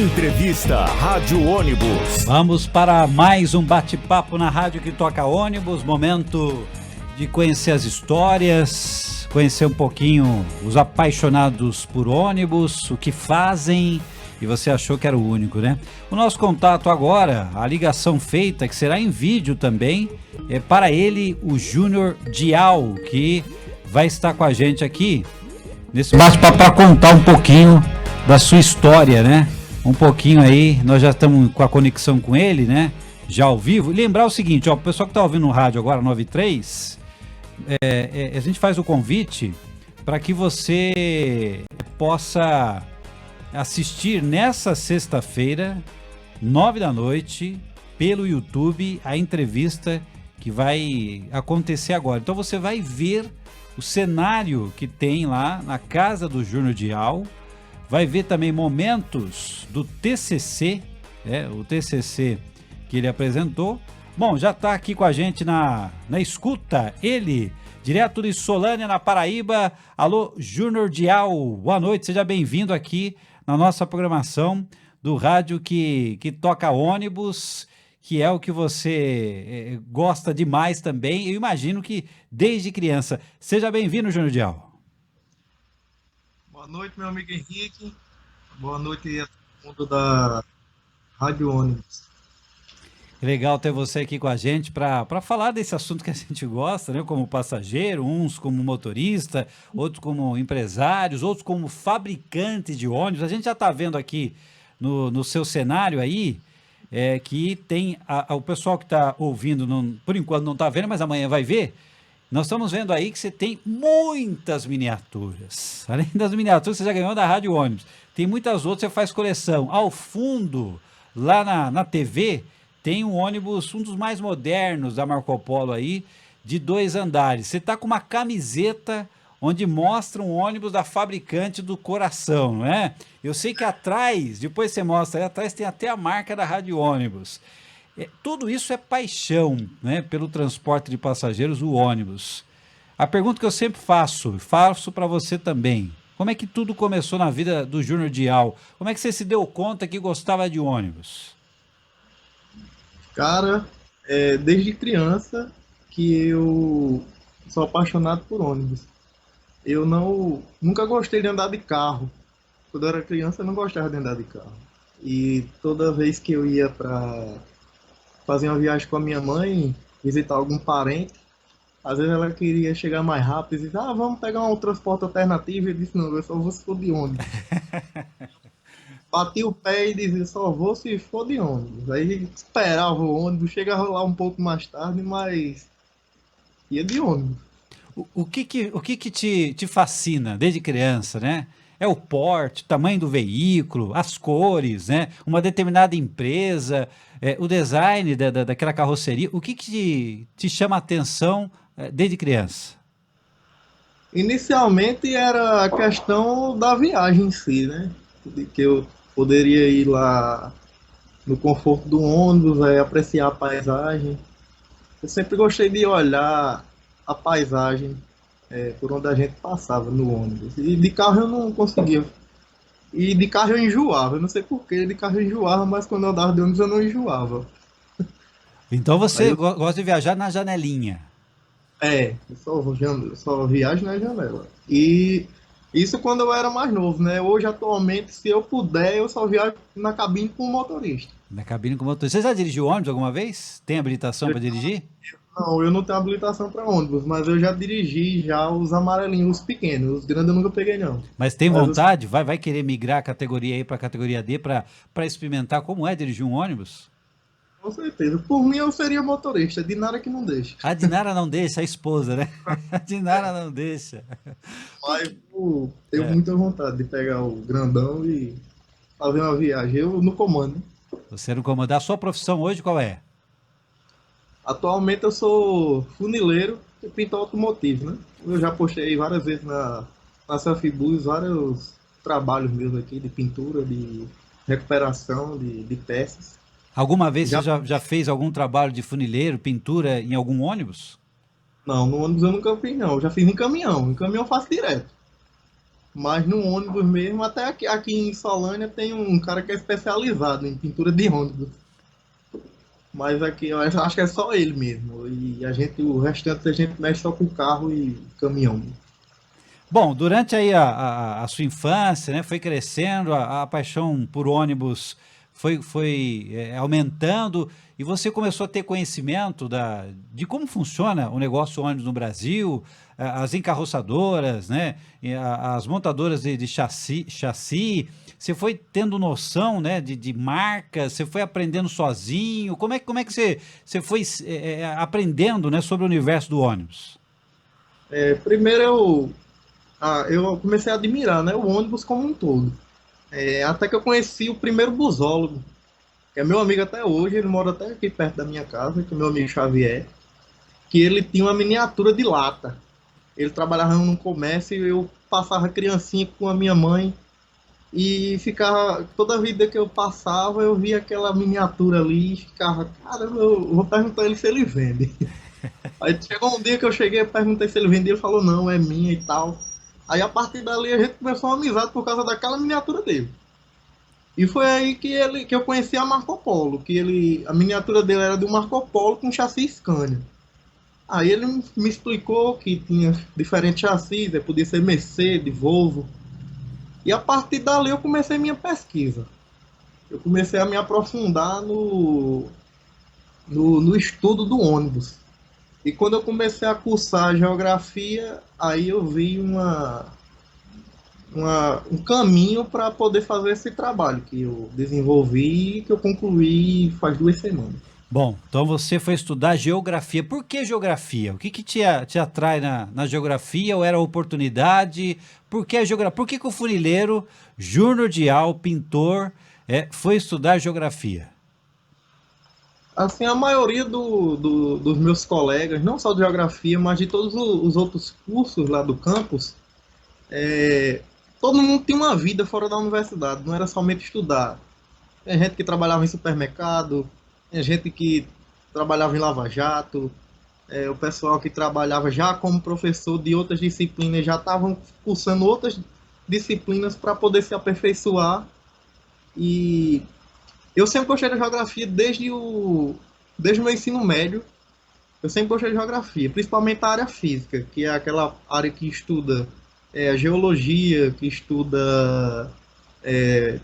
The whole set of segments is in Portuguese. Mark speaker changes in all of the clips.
Speaker 1: Entrevista Rádio Ônibus.
Speaker 2: Vamos para mais um bate-papo na rádio que toca ônibus. Momento de conhecer as histórias, conhecer um pouquinho os apaixonados por ônibus, o que fazem. E você achou que era o único, né? O nosso contato agora, a ligação feita, que será em vídeo também, é para ele, o Júnior Dial, que vai estar com a gente aqui nesse bate-papo para contar um pouquinho da sua história, né? Um pouquinho aí, nós já estamos com a conexão com ele, né? Já ao vivo. E lembrar o seguinte, ó, o pessoal que está ouvindo no rádio agora, 93, a gente faz o convite para que você possa assistir nessa sexta-feira, 9 da noite, pelo YouTube, a entrevista que vai acontecer agora. Então você vai ver o cenário que tem lá na casa do Júnior Dial. Vai ver também momentos do TCC, o TCC que ele apresentou. Bom, já está aqui com a gente na escuta, ele, direto de Solânia, na Paraíba. Alô, Júnior Dial, boa noite, seja bem-vindo aqui na nossa programação do rádio que toca ônibus, que é o que você gosta demais também, eu imagino que desde criança. Seja bem-vindo, Júnior Dial.
Speaker 3: Boa noite, meu amigo Henrique. Boa noite a todo mundo da Rádio Ônibus.
Speaker 2: Legal ter você aqui com a gente para falar desse assunto que a gente gosta, né? Como passageiro, uns como motorista, outros como empresários, outros como fabricantes de ônibus. A gente já está vendo aqui no seu cenário aí que tem o pessoal que está ouvindo, por enquanto não está vendo, mas amanhã vai ver. Nós estamos vendo aí que você tem muitas miniaturas. Além das miniaturas, você já ganhou da Rádio Ônibus. Tem muitas outras, você faz coleção. Ao fundo, lá na TV, tem um ônibus, um dos mais modernos da Marco Polo aí, de 2 andares. Você está com uma camiseta onde mostra um ônibus da fabricante do coração, não é? Eu sei que atrás, depois você mostra aí atrás, tem até a marca da Rádio Ônibus. Tudo isso é paixão, né, pelo transporte de passageiros, o ônibus. A pergunta que eu sempre faço para você também, como é que tudo começou na vida do Júnior Dial? Como é que você se deu conta que gostava de ônibus?
Speaker 3: Cara, desde criança que eu sou apaixonado por ônibus. Eu nunca gostei de andar de carro. Quando eu era criança eu não gostava de andar de carro. E toda vez que eu ia para fazer uma viagem com a minha mãe, visitar algum parente, às vezes ela queria chegar mais rápido e dizia, vamos pegar um transporte alternativo. Eu disse, não, eu só vou se for de ônibus. Bati o pé e dizia, só vou se for de ônibus. Aí esperava o ônibus, chegava lá um pouco mais tarde, mas ia de ônibus.
Speaker 2: O que te fascina desde criança, né? É o porte, o tamanho do veículo, as cores, né? Uma determinada empresa, o design daquela carroceria. O que te chama a atenção desde criança?
Speaker 3: Inicialmente era a questão da viagem em si, né? De que eu poderia ir lá no conforto do ônibus, apreciar a paisagem. Eu sempre gostei de olhar a paisagem por onde a gente passava no ônibus. E de carro eu não conseguia. E de carro eu enjoava. Eu não sei porquê, de carro eu enjoava, mas quando eu andava de ônibus eu não enjoava.
Speaker 2: Então você gosta de viajar na janelinha.
Speaker 3: Eu só viajo na janela. E isso quando eu era mais novo, né? Hoje, atualmente, se eu puder, eu só viajo na cabine com o motorista.
Speaker 2: Na cabine com o motorista. Você já dirigiu ônibus alguma vez? Tem habilitação para dirigir?
Speaker 3: Não, eu não tenho habilitação para ônibus, mas eu já dirigi já os amarelinhos, os pequenos. Os grandes eu nunca peguei, não.
Speaker 2: Mas tem vontade? Vai querer migrar a categoria aí para a categoria D para experimentar como é dirigir um ônibus?
Speaker 3: Com certeza. Por mim, eu seria motorista. Dinara que não deixa.
Speaker 2: A Dinara não deixa, a esposa, né? A Dinara não deixa.
Speaker 3: Mas eu tenho muita vontade de pegar o grandão e fazer uma viagem. Eu no comando.
Speaker 2: Você não comanda. A sua profissão hoje qual é?
Speaker 3: Atualmente eu sou funileiro e pintor automotivo, né? Eu já postei várias vezes na Selfibus vários trabalhos meus aqui de pintura, de recuperação de peças.
Speaker 2: Alguma vez você já fez algum trabalho de funileiro, pintura em algum ônibus?
Speaker 3: Não, no ônibus eu nunca fiz não, eu já fiz em caminhão eu faço direto. Mas no ônibus mesmo, até aqui em Solânia tem um cara que é especializado em pintura de ônibus. Mas aqui eu acho que é só ele mesmo. E o restante a gente mexe só com carro e caminhão.
Speaker 2: Bom, durante aí a sua infância, né, foi crescendo, a paixão por ônibus foi aumentando e você começou a ter conhecimento de como funciona o negócio ônibus no Brasil, as encarroçadoras, né, e as montadoras de chassi. Você foi tendo noção, né, de marcas, você foi aprendendo sozinho. Como é que você foi aprendendo, né, sobre o universo do ônibus?
Speaker 3: Primeiro eu comecei a admirar, né, o ônibus como um todo. Até que eu conheci o primeiro busólogo, que é meu amigo até hoje, ele mora até aqui perto da minha casa, que é meu amigo Xavier, que ele tinha uma miniatura de lata. Ele trabalhava num comércio e eu passava criancinha com a minha mãe e ficava, toda vida que eu passava, eu via aquela miniatura ali e ficava, caramba, eu vou perguntar ele se ele vende. Aí chegou um dia que eu cheguei e perguntei se ele vendia, ele falou, não, é minha e tal. Aí a partir dali a gente começou uma amizade por causa daquela miniatura dele. E foi aí que eu conheci a Marco Polo, a miniatura dele era de um Marco Polo com chassi Scania. Aí ele me explicou que tinha diferentes chassis, podia ser Mercedes, Volvo. E a partir dali eu comecei minha pesquisa. Eu comecei a me aprofundar no estudo do ônibus. E quando eu comecei a cursar geografia, aí eu vi um caminho para poder fazer esse trabalho que eu desenvolvi e que eu concluí faz 2 semanas.
Speaker 2: Bom, então você foi estudar geografia. Por que geografia? O que te atrai na geografia? Ou era oportunidade? Por que a geografia? Por que o funileiro, Júnior Dial, pintor, foi estudar geografia?
Speaker 3: Assim, a maioria dos meus colegas, não só de geografia, mas de todos os outros cursos lá do campus, todo mundo tinha uma vida fora da universidade, não era somente estudar. Tem gente que trabalhava em supermercado, tem gente que trabalhava em lava-jato, o pessoal que trabalhava já como professor de outras disciplinas já estavam cursando outras disciplinas para poder se aperfeiçoar. E eu sempre gostei da geografia desde o meu ensino médio. Eu sempre gostei de geografia, principalmente a área física, que é aquela área que estuda a geologia, que estuda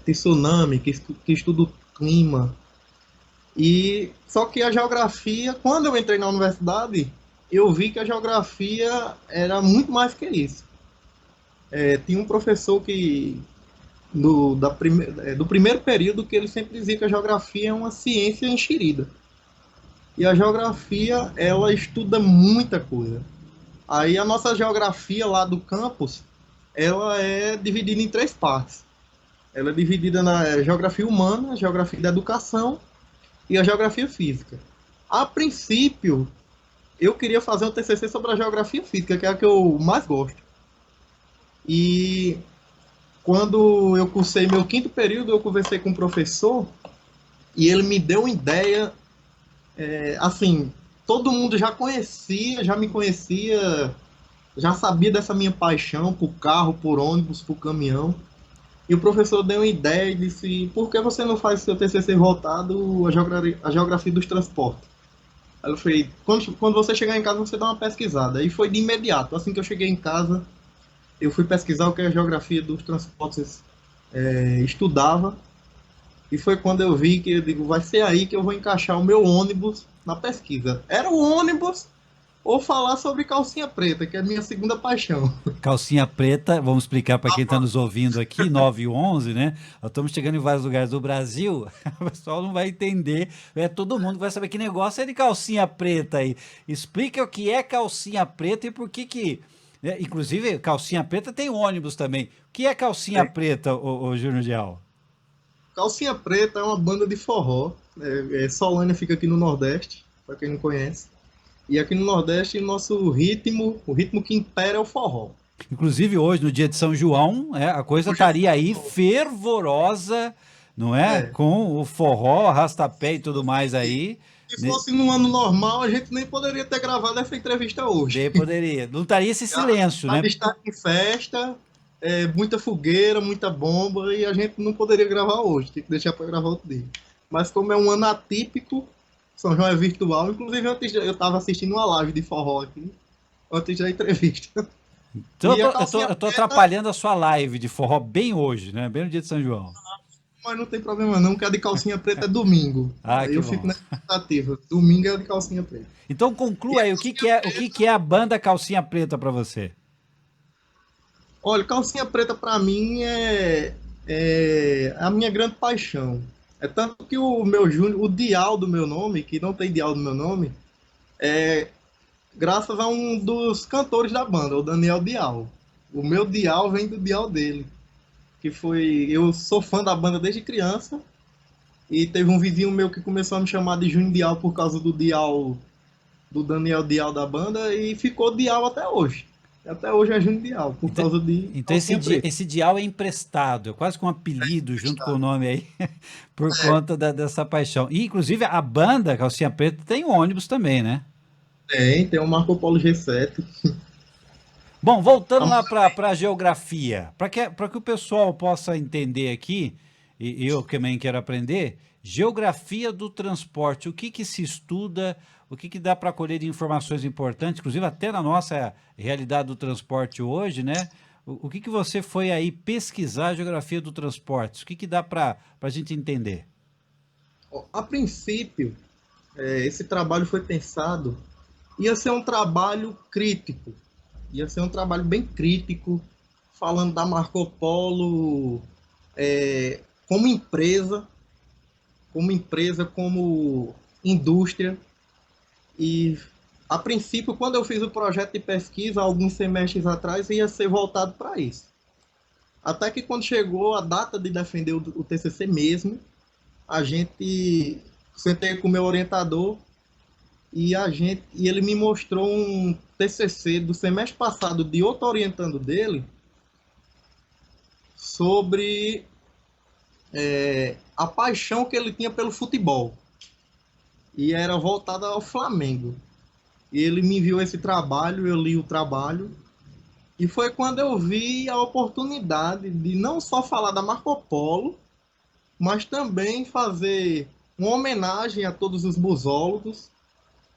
Speaker 3: tsunami, que estuda o clima. E só que a geografia, quando eu entrei na universidade, eu vi que a geografia era muito mais que isso. Tinha um professor do primeiro período que ele sempre dizia que a geografia é uma ciência enxerida. E a geografia, ela estuda muita coisa. Aí a nossa geografia lá do campus, ela é dividida em 3 partes. Ela é dividida na geografia humana, a geografia da educação e a geografia física. A princípio, eu queria fazer um TCC sobre a geografia física, que é a que eu mais gosto. E quando eu cursei meu 5º período, eu conversei com o professor e ele me deu uma ideia, assim, todo mundo já me conhecia, já sabia dessa minha paixão por carro, por ônibus, por caminhão. E o professor deu uma ideia e disse, por que você não faz seu TCC voltado à geografia dos transportes? Aí eu falei, quando você chegar em casa, você dá uma pesquisada. Aí foi de imediato. Assim que eu cheguei em casa, eu fui pesquisar o que a geografia dos transportes estudava. E foi quando eu vi que eu digo, vai ser aí que eu vou encaixar o meu ônibus na pesquisa. Era o ônibus ou falar sobre calcinha preta, que é a minha segunda paixão.
Speaker 2: Calcinha preta, vamos explicar para quem está nos ouvindo aqui, 9 e 11, né? Nós estamos chegando em vários lugares do Brasil, o pessoal não vai entender, todo mundo vai saber que negócio é de calcinha preta aí. Explica o que é calcinha preta e por que inclusive, calcinha preta tem ônibus também. O que é calcinha preta, o Júnior Dial?
Speaker 3: Calcinha Preta é uma banda de forró. Solânia fica aqui no Nordeste, para quem não conhece. E aqui no Nordeste, o ritmo que impera é o forró.
Speaker 2: Inclusive hoje, no dia de São João, a coisa estaria aí fervorosa, não é? Com o forró, arrastapé e tudo mais aí.
Speaker 3: Se fosse num ano normal, a gente nem poderia ter gravado essa entrevista hoje.
Speaker 2: Nem poderia. Não estaria esse silêncio, né?
Speaker 3: Estar em festa, muita fogueira, muita bomba, e a gente não poderia gravar hoje, tem que deixar para gravar outro dia. Mas como é um ano atípico, São João é virtual, inclusive eu estava assistindo uma live de forró aqui, antes da entrevista.
Speaker 2: Então
Speaker 3: E a calcinha
Speaker 2: eu tô
Speaker 3: preta,
Speaker 2: atrapalhando a sua live de forró bem hoje, né? Bem no dia de São João.
Speaker 3: mas não tem problema não, que a de calcinha preta é domingo.
Speaker 2: Ah,
Speaker 3: Aí
Speaker 2: que
Speaker 3: eu fico
Speaker 2: bom.
Speaker 3: na expectativa. Domingo é a de calcinha preta.
Speaker 2: Então
Speaker 3: E
Speaker 2: conclua
Speaker 3: a
Speaker 2: aí,
Speaker 3: calcinha
Speaker 2: o que
Speaker 3: preta,
Speaker 2: que é a banda Calcinha Preta para você?
Speaker 3: olha, calcinha preta pra mim é a minha grande paixão. É tanto que o meu Júnior, o dial do meu nome, que não tem dial do meu nome, é graças a um dos cantores da banda, o Daniel Dial. O meu dial vem do dial dele, que foi, eu sou fã da banda desde criança e teve um vizinho meu que começou a me chamar de Júnior Dial por causa do dial do Daniel Dial da banda e ficou Dial até hoje. Até hoje é Júnior Dial, por
Speaker 2: Então,
Speaker 3: causa de
Speaker 2: então
Speaker 3: calcinha preta.
Speaker 2: esse dial é emprestado, é quase que um apelido junto com o nome aí, por conta dessa paixão. E, inclusive, a banda Calcinha Preta tem um ônibus também, né?
Speaker 3: Tem o Marco Polo G7.
Speaker 2: Bom, voltando
Speaker 3: A-
Speaker 2: lá para a geografia, para que o pessoal possa entender aqui, e eu também quero aprender, geografia do transporte, o que que se estuda, o que que dá para colher de informações importantes, inclusive até na nossa realidade do transporte hoje, né? O que que você foi aí pesquisar a geografia do transporte? O que que dá para a gente entender?
Speaker 3: A princípio, esse trabalho foi pensado, ia ser um trabalho crítico, ia ser um trabalho bem crítico, falando da Marco Polo como empresa, como indústria. E a princípio, quando eu fiz o projeto de pesquisa, alguns semestres atrás, ia ser voltado para isso. Até que quando chegou a data de defender o TCC mesmo, a gente sentei com o meu orientador e ele me mostrou um TCC do semestre passado de outro orientando dele sobre a paixão que ele tinha pelo futebol e era voltada ao Flamengo. E ele me enviou esse trabalho, eu li o trabalho e foi quando eu vi a oportunidade de não só falar da Marco Polo, mas também fazer uma homenagem a todos os busólogos,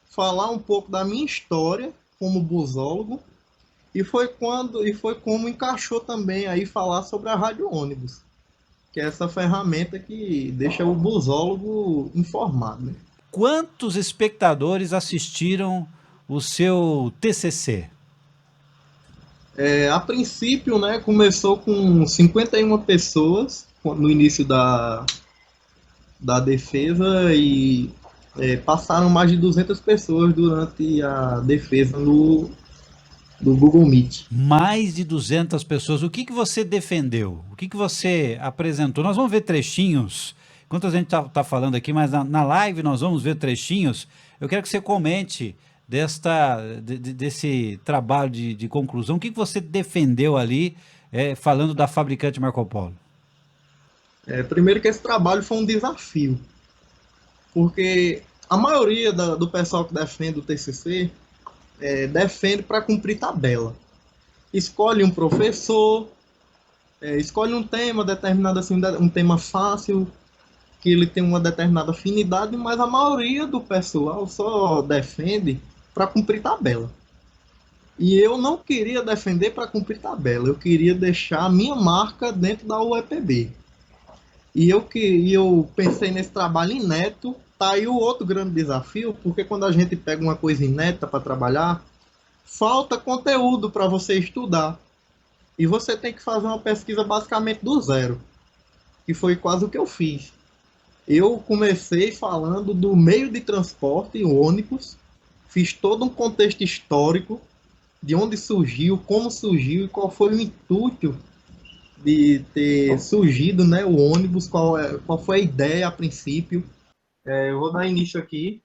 Speaker 3: falar um pouco da minha história como busólogo, e foi como encaixou também aí falar sobre a rádio ônibus, que é essa ferramenta que deixa o busólogo informado, né?
Speaker 2: Quantos espectadores assistiram o seu TCC?
Speaker 3: A princípio, né, começou com 51 pessoas no início da defesa e passaram mais de 200 pessoas durante a defesa do Google Meet.
Speaker 2: Mais de 200 pessoas. O que que você defendeu? O que que você apresentou? Nós vamos ver trechinhos. Enquanto a gente tá falando aqui, mas na live nós vamos ver trechinhos. Eu quero que você comente desse trabalho de conclusão. O que que você defendeu ali, falando da fabricante Marco Polo?
Speaker 3: Primeiro que esse trabalho foi um desafio, porque a maioria do pessoal que defende o TCC defende para cumprir tabela. Escolhe um professor, escolhe um tema determinado, assim, um tema fácil, que ele tem uma determinada afinidade, mas a maioria do pessoal só defende para cumprir tabela. E eu não queria defender para cumprir tabela, eu queria deixar a minha marca dentro da UEPB. E eu pensei nesse trabalho inédito. Tá aí o outro grande desafio, porque quando a gente pega uma coisa inédita para trabalhar, falta conteúdo para você estudar. E você tem que fazer uma pesquisa basicamente do zero, que foi quase o que eu fiz. Eu comecei falando do meio de transporte, o ônibus, fiz todo um contexto histórico, de onde surgiu, como surgiu e qual foi o intuito de ter surgido, né, o ônibus, qual foi a ideia a princípio. Eu vou dar início aqui.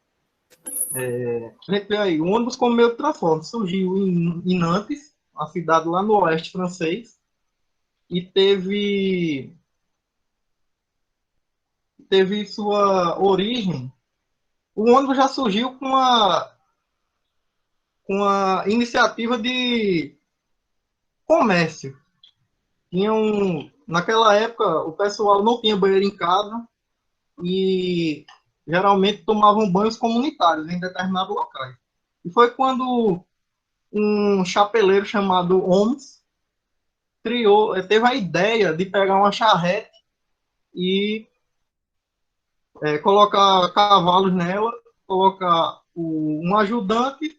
Speaker 3: A gente vê aí, o ônibus como meio de transporte surgiu em Nantes, uma cidade lá no oeste francês, e teve sua origem. O ônibus já surgiu com a iniciativa de comércio. Naquela época, o pessoal não tinha banheiro em casa e geralmente tomavam banhos comunitários em determinados locais. E foi quando um chapeleiro chamado Holmes teve a ideia de pegar uma charrete e colocar cavalos nela, colocar um ajudante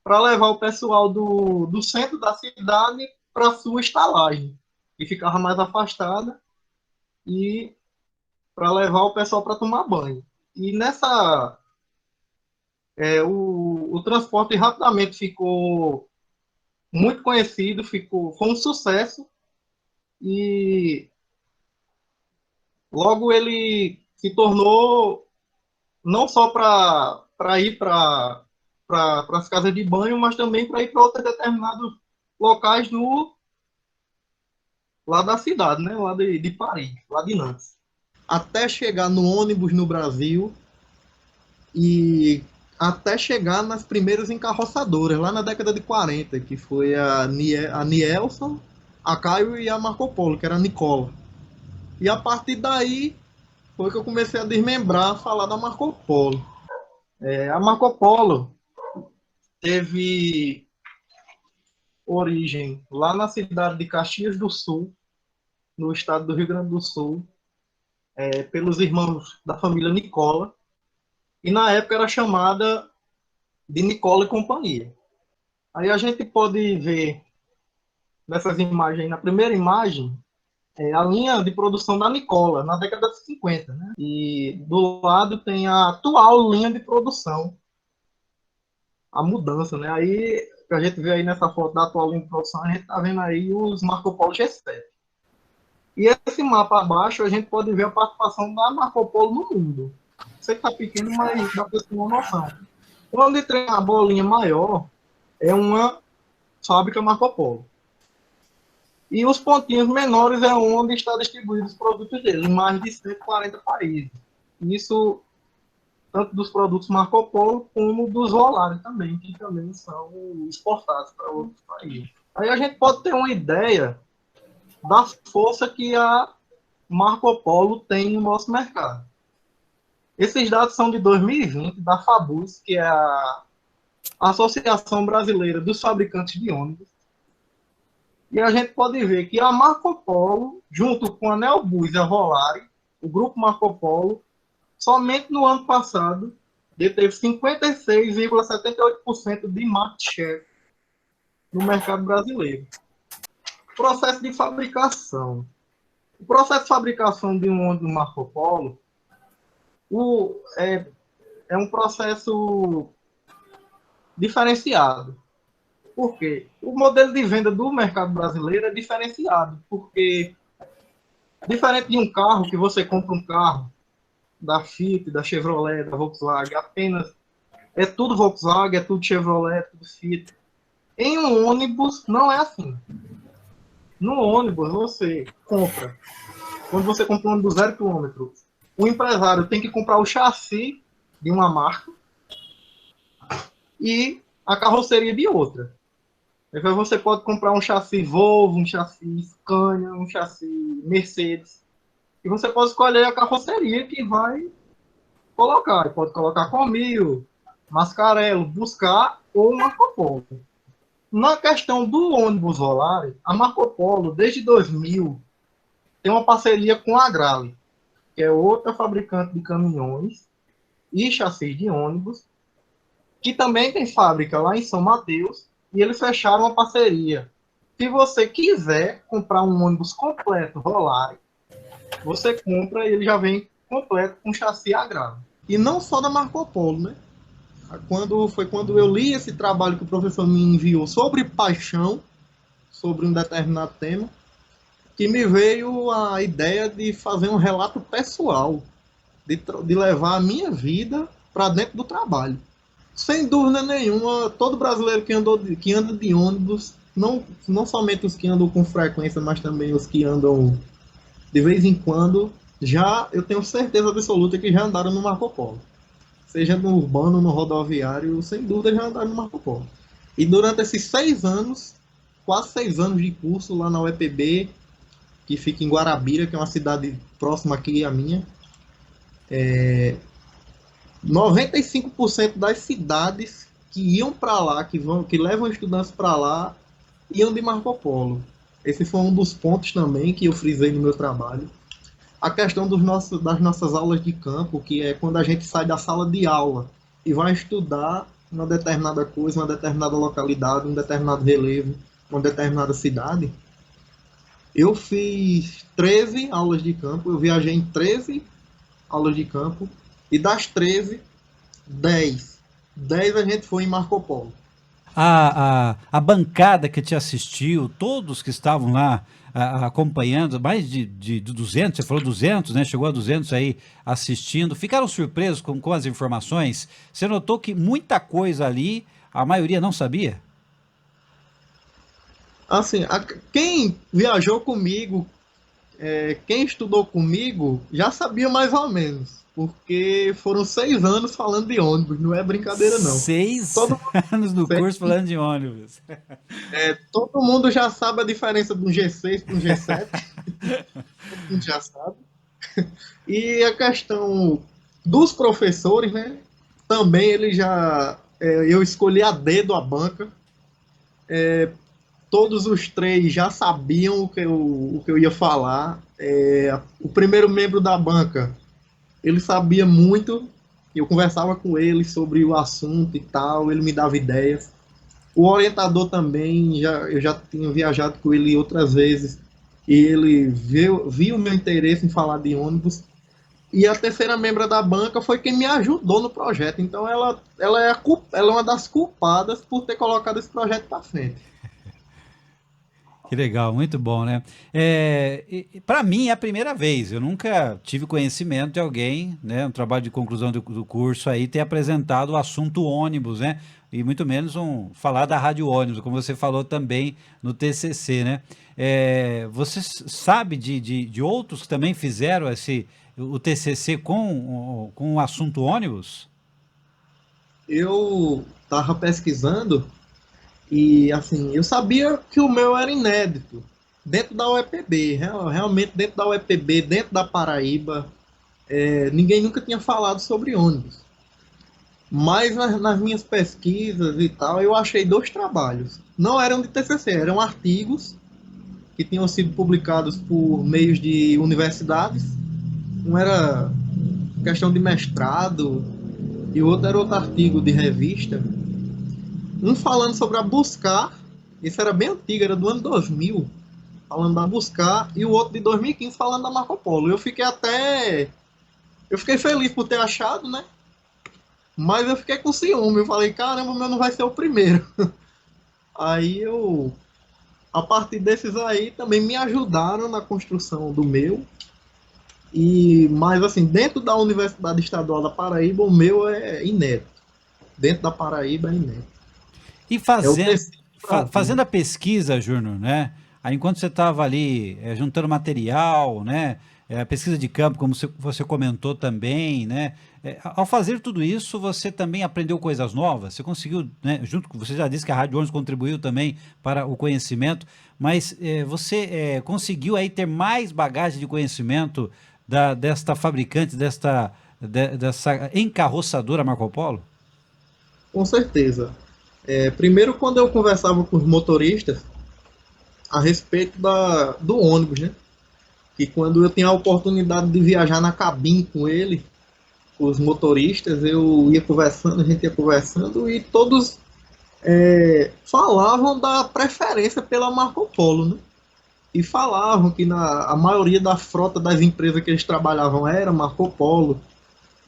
Speaker 3: para levar o pessoal do centro da cidade para sua estalagem, que ficava mais afastada, e para levar o pessoal para tomar banho. E o transporte rapidamente ficou muito conhecido, foi um sucesso, e logo ele se tornou não só para ir para as casas de banho, mas também para ir para outros determinados locais lá da cidade, né? Lá de Paris, lá de Nantes. Até chegar no ônibus no Brasil e até chegar nas primeiras encarroçadoras, lá na década de 40, que foi a Nielsen, a Caio e a Marco Polo, que era a Nicola. E a partir daí foi que eu comecei a desmembrar, a falar da Marco Polo. A Marco Polo teve origem lá na cidade de Caxias do Sul, no estado do Rio Grande do Sul, pelos irmãos da família Nicola, e na época era chamada de Nicola e Companhia. Aí a gente pode ver nessas imagens, na primeira imagem, a linha de produção da Nicola, na década de 50, né? E do lado tem a atual linha de produção, a mudança, né? Aí, que a gente vê aí nessa foto da atual linha de produção, a gente está vendo aí os Marco Polo G7. E esse mapa abaixo, a gente pode ver a participação da Marco Polo no mundo. Você que está pequeno, mas dá para ter uma noção. Onde tem a bolinha maior, é uma fábrica Marco Polo. E os pontinhos menores é onde está distribuído os produtos dele, em mais de 140 países. Isso, tanto dos produtos Marco Polo, como dos Volare também, que também são exportados para outros países. Aí a gente pode ter uma ideia da força que a Marco Polo tem no nosso mercado. Esses dados são de 2020, da FABUS, que é a Associação Brasileira dos Fabricantes de Ônibus. E a gente pode ver que a Marco Polo, junto com a Neobus e a Volare, o grupo Marco Polo, somente no ano passado, deteve 56,78% de market share no mercado brasileiro. Processo de fabricação. O processo de fabricação de um ônibus Marco Polo é um processo diferenciado. Por quê? O modelo de venda do mercado brasileiro é diferenciado, porque diferente de um carro, que você compra um carro da Fiat, da Chevrolet, da Volkswagen, apenas é tudo Volkswagen, é tudo Chevrolet, é tudo Fiat. Em um ônibus não é assim. No ônibus você compra, quando você compra um ônibus 0 km, o empresário tem que comprar o chassi de uma marca e a carroceria de outra. Então você pode comprar um chassi Volvo, um chassi Scania, um chassi Mercedes. E você pode escolher a carroceria que vai colocar. Pode colocar Comil, Mascarello, Buscar ou Marco Polo. Na questão do ônibus Volare, a Marco Polo, desde 2000, tem uma parceria com a Agrale, que é outra fabricante de caminhões e chassis de ônibus, que também tem fábrica lá em São Mateus, e eles fecharam uma parceria. Se você quiser comprar um ônibus completo Volare, você compra e ele já vem completo com chassi Agrale. E não só da Marco Polo, né? Foi quando eu li esse trabalho que o professor me enviou sobre paixão, sobre um determinado tema, que me veio a ideia de fazer um relato pessoal, de levar a minha vida para dentro do trabalho. Sem dúvida nenhuma, todo brasileiro que anda de ônibus, não somente os que andam com frequência, mas também os que andam de vez em quando, eu tenho certeza absoluta que já andaram no Marco Polo. Seja no urbano, no rodoviário, sem dúvida já andaram no Marco Polo. E durante esses 6 anos, quase 6 anos de curso lá na UEPB, que fica em Guarabira, que é uma cidade próxima aqui à minha. 95% das cidades que iam para lá, que levam estudantes para lá, iam de Marco Polo. Esse foi um dos pontos também que eu frisei no meu trabalho. A questão das nossas aulas de campo, que é quando a gente sai da sala de aula e vai estudar uma determinada coisa, uma determinada localidade, um determinado relevo, uma determinada cidade. Eu fiz 13 aulas de campo, eu viajei em 13 aulas de campo, e das 13, 10 a gente foi em Marco Polo.
Speaker 2: A bancada que te assistiu, todos que estavam lá acompanhando, mais de 200, você falou 200, né? Chegou a 200 aí assistindo, ficaram surpresos com as informações? Você notou que muita coisa ali, a maioria não sabia?
Speaker 3: Assim, quem viajou comigo, quem estudou comigo, já sabia mais ou menos. Porque foram 6 anos falando de ônibus, não é brincadeira não.
Speaker 2: 6 anos no curso falando de ônibus.
Speaker 3: Todo mundo já sabe a diferença de um G6 para um G7. Todo mundo já sabe. E a questão dos professores, né? Também ele já... eu escolhi a dedo a banca. Todos os 3 já sabiam o que eu ia falar. O primeiro membro da banca, ele sabia muito, eu conversava com ele sobre o assunto e tal, ele me dava ideias. O orientador também, eu já tinha viajado com ele outras vezes, e ele viu o meu interesse em falar de ônibus. E a terceira membra da banca foi quem me ajudou no projeto, então ela é uma das culpadas por ter colocado esse projeto para frente.
Speaker 2: Que legal, muito bom, né? Para mim é a primeira vez, eu nunca tive conhecimento de alguém, né, um trabalho de conclusão do curso aí, ter apresentado o assunto ônibus, né? E muito menos falar da rádio ônibus, como você falou também no TCC, né? Você sabe de outros que também fizeram o TCC com o assunto ônibus?
Speaker 3: Eu estava pesquisando. E, assim, eu sabia que o meu era inédito, dentro da UEPB, realmente dentro da UEPB, dentro da Paraíba, ninguém nunca tinha falado sobre ônibus. Mas nas minhas pesquisas e tal, eu achei 2 trabalhos. Não eram de TCC, eram artigos que tinham sido publicados por meios de universidades. Um era questão de mestrado e o outro era outro artigo de revista. Um falando sobre a Buscar, esse era bem antigo, era do ano 2000, falando da Buscar, e o outro de 2015 falando da Marco Polo. Eu fiquei feliz por ter achado, né? Mas eu fiquei com ciúme, eu falei, caramba, o meu não vai ser o primeiro. Aí a partir desses aí, também me ajudaram na construção do meu. Mas assim, dentro da Universidade Estadual da Paraíba, o meu é inédito. Dentro da Paraíba é inédito.
Speaker 2: E fazendo a pesquisa, Júnior, né? Aí, enquanto você estava ali juntando material, né? A pesquisa de campo, como você comentou também, né? Ao fazer tudo isso, você também aprendeu coisas novas? Você conseguiu, né? Você já disse que a Rádio ônibus contribuiu também para o conhecimento, mas você conseguiu aí ter mais bagagem de conhecimento desta fabricante, dessa encarroçadora Marco Polo?
Speaker 3: Com certeza. Primeiro, quando eu conversava com os motoristas a respeito do ônibus, né? Que quando eu tinha a oportunidade de viajar na cabine com ele, os motoristas, eu ia conversando, a gente ia conversando, e todos falavam da preferência pela Marco Polo, né? E falavam que a maioria da frota das empresas que eles trabalhavam era Marco Polo.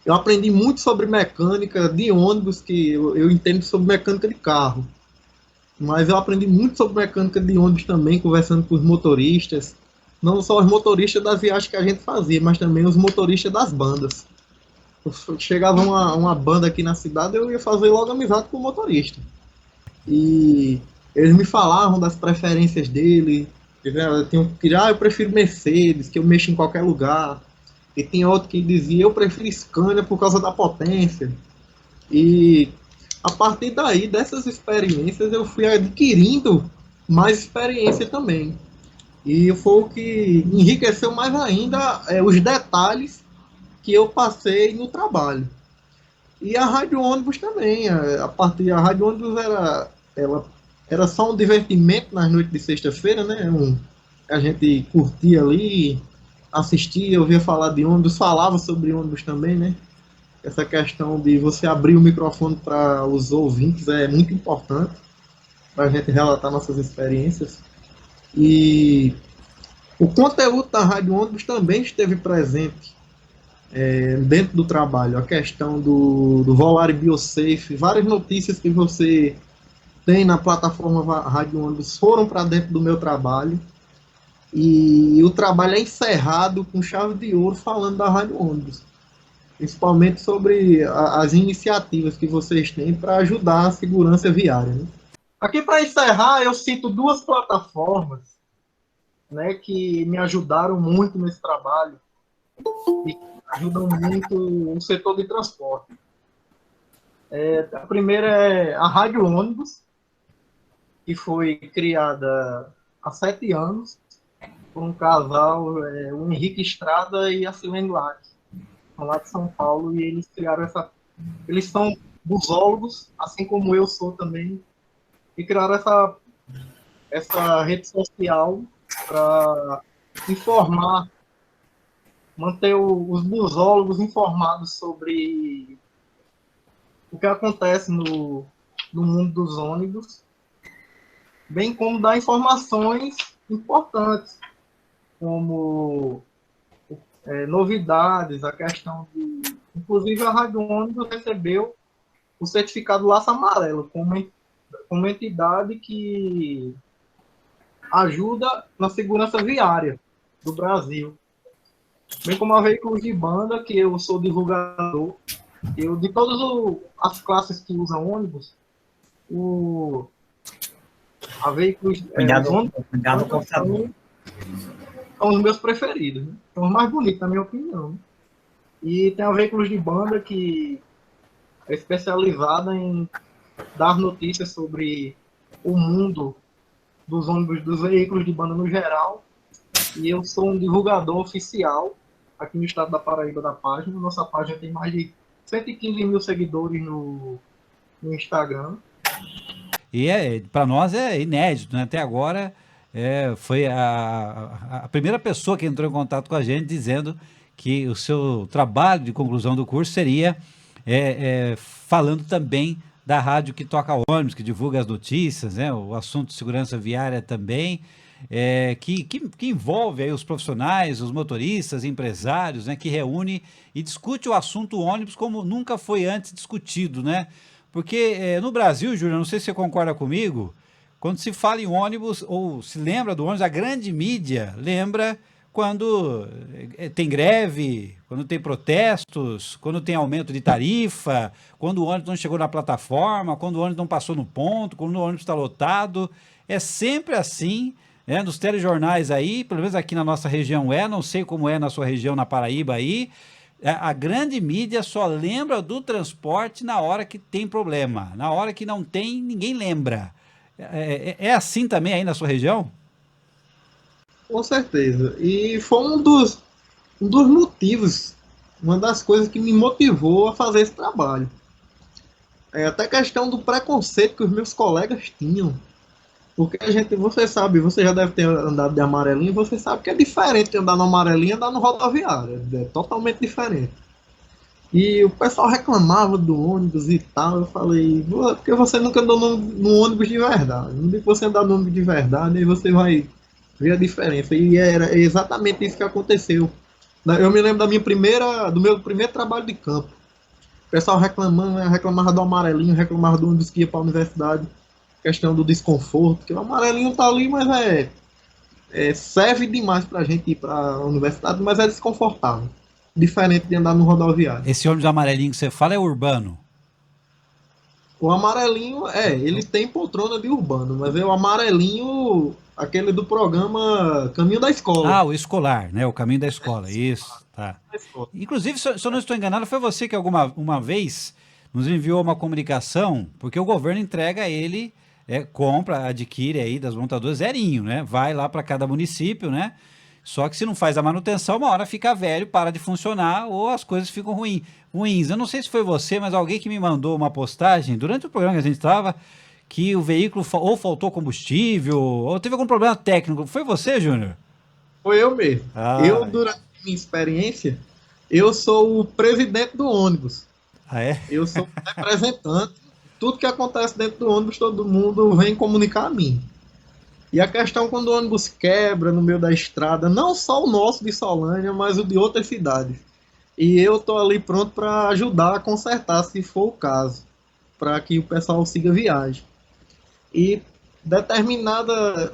Speaker 3: Eu aprendi muito sobre mecânica de ônibus, que eu entendo sobre mecânica de carro. Mas eu aprendi muito sobre mecânica de ônibus também, conversando com os motoristas. Não só os motoristas das viagens que a gente fazia, mas também os motoristas das bandas. Chegava uma banda aqui na cidade, eu ia fazer logo amizade com o motorista. E eles me falavam das preferências dele. Eu prefiro Mercedes, que eu mexo em qualquer lugar. E tinha outro que dizia, eu prefiro Scania por causa da potência. E a partir daí, dessas experiências, eu fui adquirindo mais experiência também. E foi o que enriqueceu mais ainda os detalhes que eu passei no trabalho. E a Rádio Ônibus também, a Rádio Ônibus ela era só um divertimento nas noites de sexta-feira, né? A gente curtia ali, assistia, ouvia falar de ônibus, falava sobre ônibus também, né? Essa questão de você abrir o microfone para os ouvintes é muito importante para a gente relatar nossas experiências. E o conteúdo da Rádio Ônibus também esteve presente dentro do trabalho. A questão do Volare Biosafe, várias notícias que você tem na plataforma Rádio Ônibus foram para dentro do meu trabalho. E o trabalho é encerrado com chave de ouro falando da Rádio Ônibus. Principalmente sobre as iniciativas que vocês têm para ajudar a segurança viária. Né? Aqui para encerrar, eu cito duas plataformas, né, que me ajudaram muito nesse trabalho e ajudam muito o setor de transporte. A primeira é a Rádio Ônibus, que foi criada há 7 anos por um casal, o Henrique Estrada e a Silene Lac, são lá de São Paulo, e eles criaram eles são busólogos, assim como eu sou também, e criaram essa rede social para informar, manter os busólogos informados sobre o que acontece no mundo dos ônibus, bem como dar informações importantes, como novidades, a questão de... Inclusive, a Rádio Ônibus recebeu o certificado Laço Amarelo, como entidade que ajuda na segurança viária do Brasil. Bem como a Veículos de Banda, que eu sou divulgador, de todas as classes que usam ônibus, a Veículos...
Speaker 4: Cuidado com o computador.
Speaker 3: São os meus preferidos, né? São os mais bonitos, na minha opinião. Né? E tem a Veículos de Banda, que é especializada em dar notícias sobre o mundo dos ônibus, dos veículos de banda no geral. E eu sou um divulgador oficial aqui no estado da Paraíba da página. Nossa página tem mais de 115 mil seguidores no Instagram.
Speaker 2: E para nós é inédito, né? Até agora foi a primeira pessoa que entrou em contato com a gente dizendo que o seu trabalho de conclusão do curso seria falando também da rádio que toca ônibus, que divulga as notícias, né? O assunto de segurança viária também, que envolve aí os profissionais, os motoristas, empresários, né? Que reúne e discute o assunto ônibus como nunca foi antes discutido, né? Porque no Brasil, Júlio, não sei se você concorda comigo, quando se fala em ônibus ou se lembra do ônibus, a grande mídia lembra quando tem greve, quando tem protestos, quando tem aumento de tarifa, quando o ônibus não chegou na plataforma, quando o ônibus não passou no ponto, quando o ônibus está lotado. É sempre assim, nos telejornais aí, pelo menos aqui na nossa região não sei como é na sua região, na Paraíba aí, a grande mídia só lembra do transporte na hora que tem problema. Na hora que não tem, ninguém lembra. É assim também aí na sua região?
Speaker 3: Com certeza. E foi um dos motivos, uma das coisas que me motivou a fazer esse trabalho. Até a questão do preconceito que os meus colegas tinham. Porque você sabe, você já deve ter andado de amarelinho, você sabe que é diferente de andar no amarelinho e andar no rodoviário. É totalmente diferente. E o pessoal reclamava do ônibus e tal. Eu falei, porque você nunca andou num ônibus de verdade. No dia que você andar no ônibus de verdade, aí você vai ver a diferença. E era exatamente isso que aconteceu. Eu me lembro do meu primeiro trabalho de campo. O pessoal reclamava do amarelinho, reclamava do ônibus que ia para a universidade. Questão do desconforto, que o amarelinho tá ali, mas serve demais pra gente ir pra universidade, mas é desconfortável. Diferente de andar no rodoviário.
Speaker 2: Esse ônibus amarelinho que você fala é urbano?
Speaker 3: O amarelinho, ele tem poltrona de urbano, mas é o amarelinho, aquele do programa Caminho da Escola.
Speaker 2: Ah, o escolar, né? O Caminho da Escola, isso, tá. Inclusive, se eu não estou enganado, foi você que uma vez nos enviou uma comunicação, porque o governo entrega a ele compra, adquire aí das montadoras zerinho, né? Vai lá para cada município, né? Só que se não faz a manutenção, uma hora fica velho, para de funcionar ou as coisas ficam ruins. Eu não sei se foi você, mas alguém que me mandou uma postagem durante o programa que a gente estava que o veículo ou faltou combustível ou teve algum problema técnico. Foi você, Júnior?
Speaker 3: Foi eu mesmo. Eu, durante a minha experiência, eu sou o presidente do ônibus.
Speaker 2: Ah, é?
Speaker 3: Eu sou o representante. Tudo que acontece dentro do ônibus, todo mundo vem comunicar a mim. E a questão quando o ônibus quebra no meio da estrada, não só o nosso de Solânia, mas o de outras cidades. E eu tô ali pronto para ajudar a consertar, se for o caso, para que o pessoal siga a viagem. E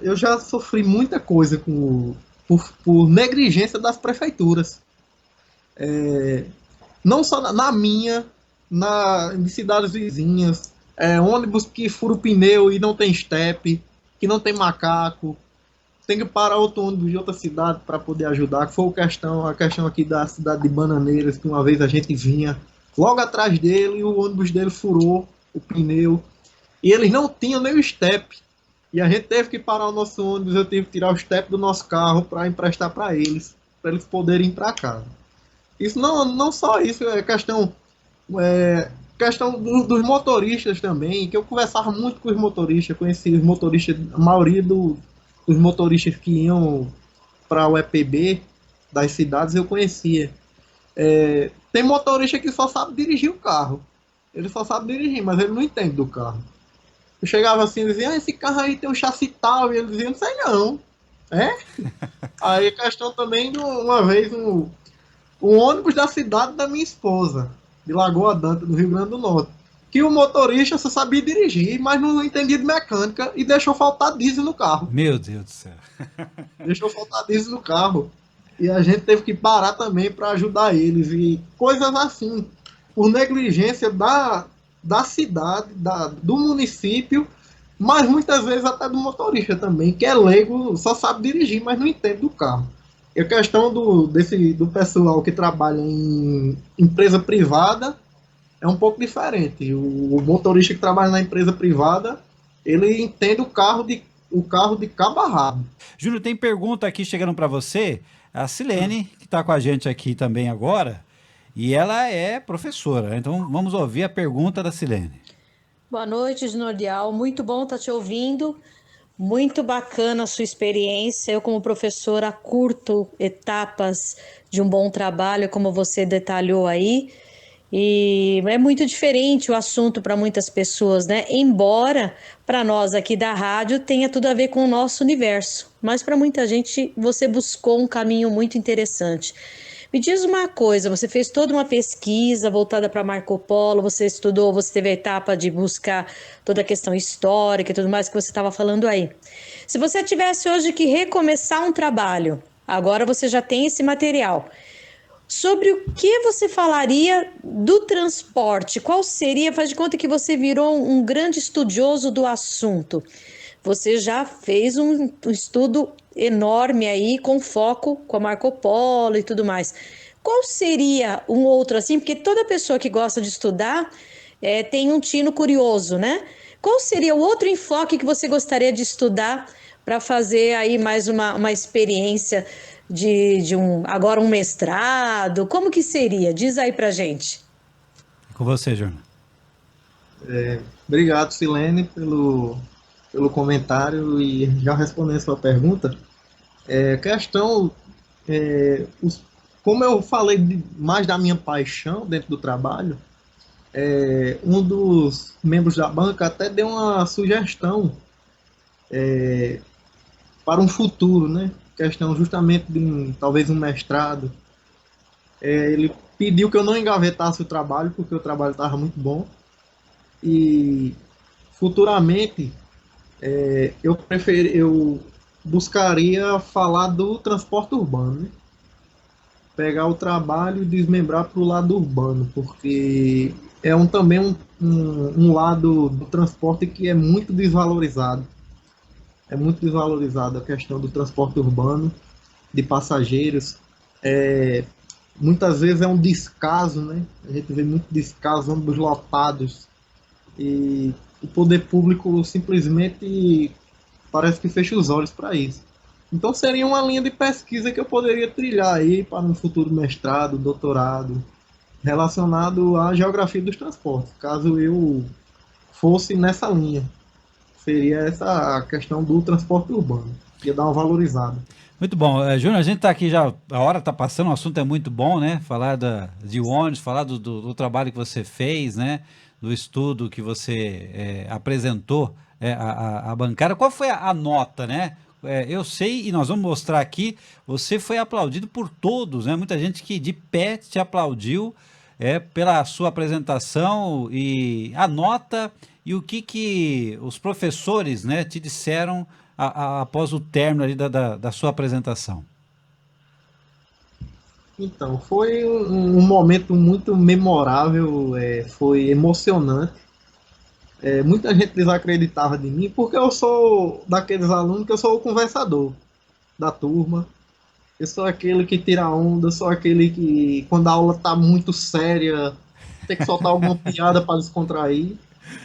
Speaker 3: eu já sofri muita coisa por negligência das prefeituras. Não só na minha, em cidades vizinhas, ônibus que fura o pneu e não tem estepe, que não tem macaco, tem que parar outro ônibus de outra cidade para poder ajudar, que foi a questão aqui da cidade de Bananeiras, que uma vez a gente vinha logo atrás dele e o ônibus dele furou o pneu, e eles não tinham nem o estepe, e a gente teve que parar o nosso ônibus, eu tive que tirar o estepe do nosso carro para emprestar para eles poderem ir para casa. Isso não só isso, é questão dos motoristas também, que eu conversava muito com os motoristas, conheci os motoristas, a maioria dos motoristas que iam para o EPB das cidades eu conhecia. Tem motorista que só sabe dirigir o carro, ele só sabe dirigir, mas ele não entende do carro. Eu chegava assim e dizia, esse carro aí tem um chassi tal, e ele dizia, não sei não. Aí a questão também de uma vez o ônibus da cidade da minha esposa, de Lagoa d'Anta, do Rio Grande do Norte, que o motorista só sabia dirigir, mas não entendia de mecânica e deixou faltar diesel no carro.
Speaker 2: Meu Deus do céu.
Speaker 3: Deixou faltar diesel no carro. E a gente teve que parar também para ajudar eles. E coisas assim, por negligência da cidade, do município, mas muitas vezes até do motorista também, que é leigo, só sabe dirigir, mas não entende do carro. E a questão do pessoal que trabalha em empresa privada é um pouco diferente. O motorista que trabalha na empresa privada, ele entende o carro de cabo a rabo.
Speaker 2: Júnior, tem pergunta aqui chegando para você. A Silene, que está com a gente aqui também agora, e ela é professora. Então vamos ouvir a pergunta da Silene.
Speaker 5: Boa noite, Júnior Dial. Muito bom estar te ouvindo. Muito bacana a sua experiência. Eu, como professora, curto etapas de um bom trabalho, como você detalhou aí. E é muito diferente o assunto para muitas pessoas, né? Embora para nós aqui da rádio tenha tudo a ver com o nosso universo. Mas para muita gente você buscou um caminho muito interessante. Me diz uma coisa, você fez toda uma pesquisa voltada para Marco Polo, você estudou, você teve a etapa de buscar toda a questão histórica e tudo mais que você estava falando aí. Se você tivesse hoje que recomeçar um trabalho, agora você já tem esse material, sobre o que você falaria do transporte? Qual seria, faz de conta que você virou um grande estudioso do assunto. Você já fez um estudo enorme aí, com foco com a Marco Polo e tudo mais. Qual seria um outro assim? Porque toda pessoa que gosta de estudar tem um tino curioso, né? Qual seria o outro enfoque que você gostaria de estudar para fazer aí mais uma experiência agora um mestrado? Como que seria? Diz aí pra gente.
Speaker 2: Com você, Júnior.
Speaker 3: Obrigado, Silene, pelo comentário e já respondendo a sua pergunta. Como eu falei mais da minha paixão dentro do trabalho, um dos membros da banca até deu uma sugestão para um futuro, né? Questão justamente de talvez um mestrado. Ele pediu que eu não engavetasse o trabalho, porque o trabalho estava muito bom. E futuramente eu buscaria falar do transporte urbano, né? Pegar o trabalho e desmembrar para o lado urbano, porque também um lado do transporte que é muito desvalorizado. É muito desvalorizado a questão do transporte urbano, de passageiros. Muitas vezes é um descaso, né? A gente vê muito descaso, ônibus lotados. E o poder público simplesmente parece que fecha os olhos para isso. Então seria uma linha de pesquisa que eu poderia trilhar aí para um futuro mestrado, doutorado, relacionado à geografia dos transportes, caso eu fosse nessa linha. Seria essa a questão do transporte urbano. Ia dar uma valorizada.
Speaker 2: Muito bom. Júnior, a gente está aqui já, a hora está passando, o assunto é muito bom, né? Falar de ônibus, falar do trabalho que você fez, né? Do estudo que você apresentou à bancada. Qual foi a nota, né? Eu sei, e nós vamos mostrar aqui, você foi aplaudido por todos, né? Muita gente que de pé te aplaudiu pela sua apresentação e a nota e o que os professores, né, te disseram após o término ali da sua apresentação.
Speaker 3: Então, foi um momento muito memorável, foi emocionante. Muita gente desacreditava de mim, porque eu sou daqueles alunos que eu sou o conversador da turma. Eu sou aquele que tira onda, eu sou aquele que, quando a aula tá muito séria, tem que soltar alguma piada para descontrair.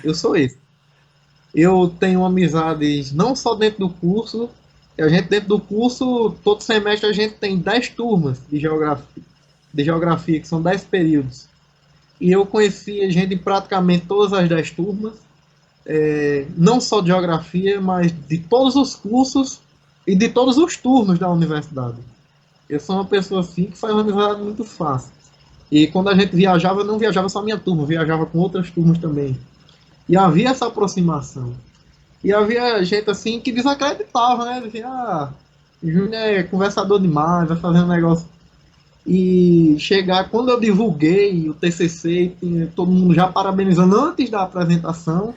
Speaker 3: Eu sou esse. Eu tenho amizades não só dentro do curso, dentro do curso, todo semestre a gente tem 10 turmas de geografia, que são 10 períodos. E eu conheci gente em praticamente todas as 10 turmas, não só de geografia, mas de todos os cursos e de todos os turnos da universidade. Eu sou uma pessoa assim que faz uma amizade muito fácil. E quando a gente viajava, eu não viajava só a minha turma, eu viajava com outras turmas também. E havia essa aproximação. E havia gente assim que desacreditava, né? Dizia, Júnior é conversador demais, vai fazer um negócio. E chegar, quando eu divulguei o TCC, todo mundo já parabenizando antes da apresentação,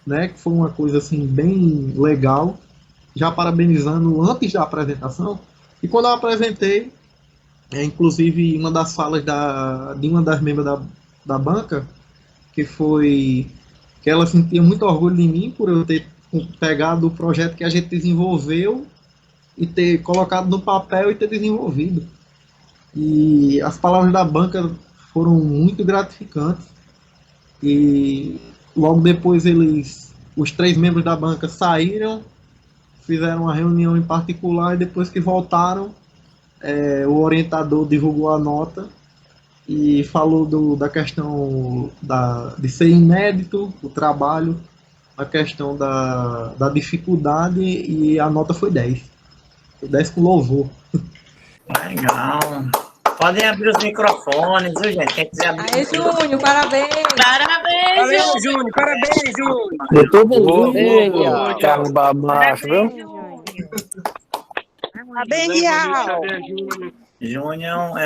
Speaker 3: né? Que foi uma coisa assim bem legal, já parabenizando antes da apresentação. E quando eu apresentei, inclusive uma das falas de uma das membros da banca, que foi que ela sentia muito orgulho de mim por eu ter pegado o projeto que a gente desenvolveu e ter colocado no papel e ter desenvolvido. E as palavras da banca foram muito gratificantes. E logo depois os 3 membros da banca saíram, fizeram uma reunião em particular e depois que voltaram, o orientador divulgou a nota e falou da questão de ser inédito o trabalho, a questão da dificuldade, e a nota foi 10. Foi 10 com louvor.
Speaker 4: Legal. Podem abrir os microfones, viu, gente? Quem quiser abrir.
Speaker 6: Aí, Júnior, parabéns!
Speaker 7: Valeu, Júnior. Parabéns, Júnior.
Speaker 8: Eu tô bonzinho, carro baixo, viu?
Speaker 6: Parabéns, Real!
Speaker 4: Júnior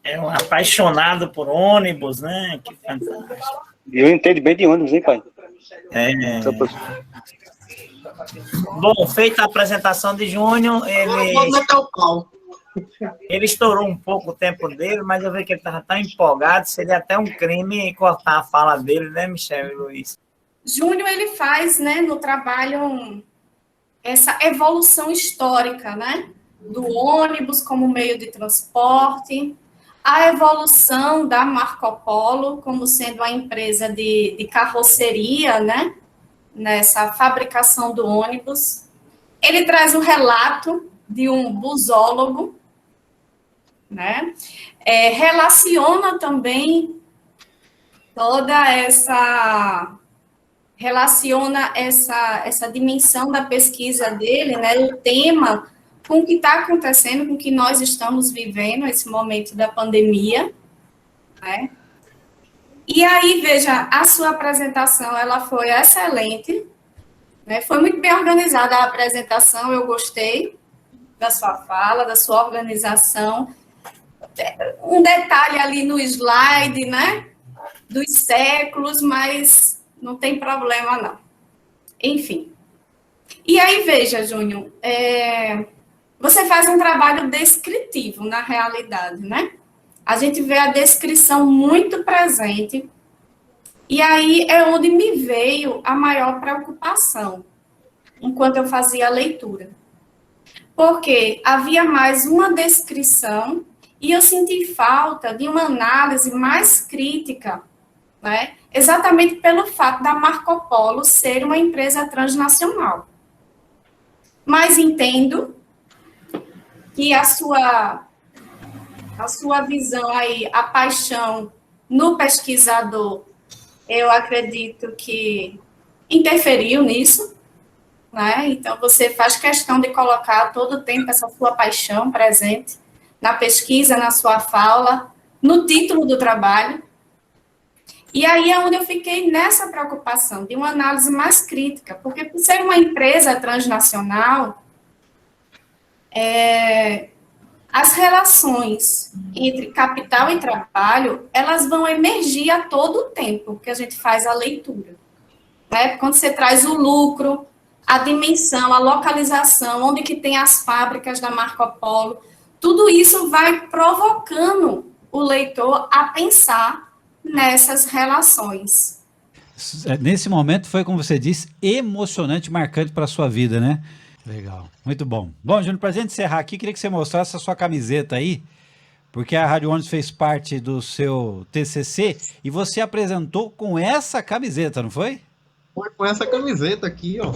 Speaker 4: é um apaixonado por ônibus, né? Que fantástico.
Speaker 8: Eu entendo bem de ônibus, hein, pai?
Speaker 4: Bom, feita a apresentação de Júnior, ele estourou um pouco o tempo dele, mas eu vi que ele estava tão empolgado, seria até um crime cortar a fala dele, né, Michel e Luiz?
Speaker 9: Júnior, ele faz, né, no trabalho essa evolução histórica, né, do ônibus como meio de transporte, a evolução da Marco Polo como sendo a empresa de carroceria, né, nessa fabricação do ônibus. Ele traz um relato de um busólogo, né, relaciona também toda essa dimensão da pesquisa dele, né, o tema com o que está acontecendo, com o que nós estamos vivendo, esse momento da pandemia, né? E aí, veja, a sua apresentação, ela foi excelente, né? Foi muito bem organizada a apresentação, eu gostei da sua fala, da sua organização. Um detalhe ali no slide, né? Dos séculos, mas não tem problema, não. Enfim. E aí, veja, Júnior, você faz um trabalho descritivo, na realidade, né? A gente vê a descrição muito presente, e aí é onde me veio a maior preocupação, enquanto eu fazia a leitura. Porque havia mais uma descrição, e eu senti falta de uma análise mais crítica né? Exatamente pelo fato da Marco Polo ser uma empresa transnacional. Mas entendo que a sua visão aí, a paixão no pesquisador, eu acredito que interferiu nisso, né? Então, você faz questão de colocar todo o tempo essa sua paixão presente na pesquisa, na sua fala, no título do trabalho. E aí é onde eu fiquei nessa preocupação de uma análise mais crítica, porque por ser uma empresa transnacional, as relações entre capital e trabalho, elas vão emergir a todo o tempo que a gente faz a leitura. Né? Quando você traz o lucro, a dimensão, a localização, onde que tem as fábricas da Marco Polo, tudo isso vai provocando o leitor a pensar nessas relações.
Speaker 2: Nesse momento foi, como você disse, emocionante, marcante para a sua vida, né? Legal, muito bom. Bom, Júnior, para a gente encerrar aqui, queria que você mostrasse a sua camiseta aí, porque a Rádio Ônibus fez parte do seu TCC e você apresentou com essa camiseta, não foi?
Speaker 3: Foi com essa camiseta aqui, ó.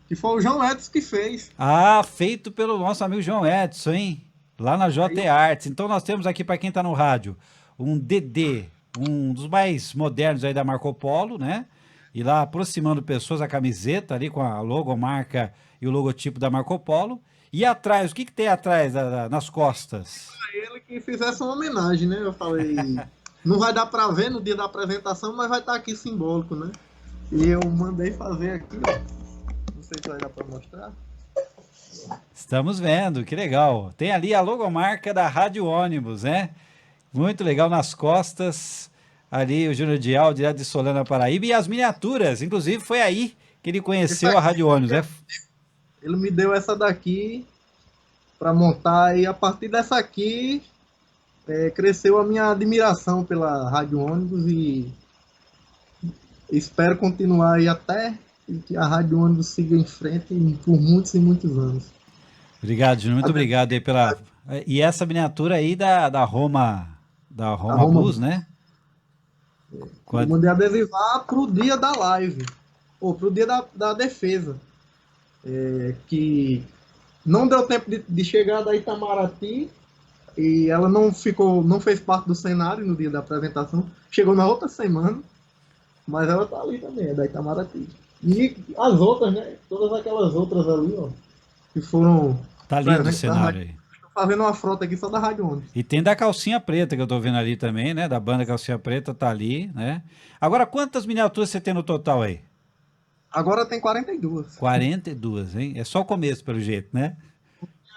Speaker 3: Que foi o João Edson que fez.
Speaker 2: Ah, feito pelo nosso amigo João Edson, hein? Lá na JT Arts. Então nós temos aqui, para quem está no rádio, um DD, um dos mais modernos aí da Marco Polo, né? E lá aproximando pessoas, a camiseta ali com a logomarca e o logotipo da Marco Polo. E atrás, o que tem atrás, nas costas?
Speaker 3: Ele que fizesse uma homenagem, né? Eu falei, não vai dar para ver no dia da apresentação, mas vai estar aqui simbólico, né? E eu mandei fazer aqui, ó. Não sei se vai dar para mostrar.
Speaker 2: Estamos vendo, que legal. Tem ali a logomarca da Rádio Ônibus, né? Muito legal nas costas. Ali o Júnior Dial, direto de Solana, Paraíba. E as miniaturas, inclusive foi aí que ele conheceu a Rádio Ônibus, né?
Speaker 3: Ele me deu essa daqui para montar e a partir dessa aqui cresceu a minha admiração pela Rádio Ônibus e espero continuar aí até que a Rádio Ônibus siga em frente por muitos e muitos anos.
Speaker 2: Obrigado, Júnior. Muito obrigado aí pela... E essa miniatura aí da Roma Bus, né?
Speaker 3: Eu mandei adesivar pro dia da live, ou pro dia da defesa. Que não deu tempo de chegar da Itamaraty e ela não fez parte do cenário no dia da apresentação. Chegou na outra semana, mas ela tá ali também, é da Itamaraty. E as outras, né? Todas aquelas outras ali, ó, que foram...
Speaker 2: Tá lindo o cenário aí.
Speaker 3: Estou fazendo uma frota aqui só da Rádio Ônibus.
Speaker 2: E tem da Calcinha Preta que eu tô vendo ali também, né? Da banda Calcinha Preta tá ali, né? Agora, quantas miniaturas você tem no total aí?
Speaker 3: Agora tem 42.
Speaker 2: 42, hein? É só o começo, pelo jeito, né?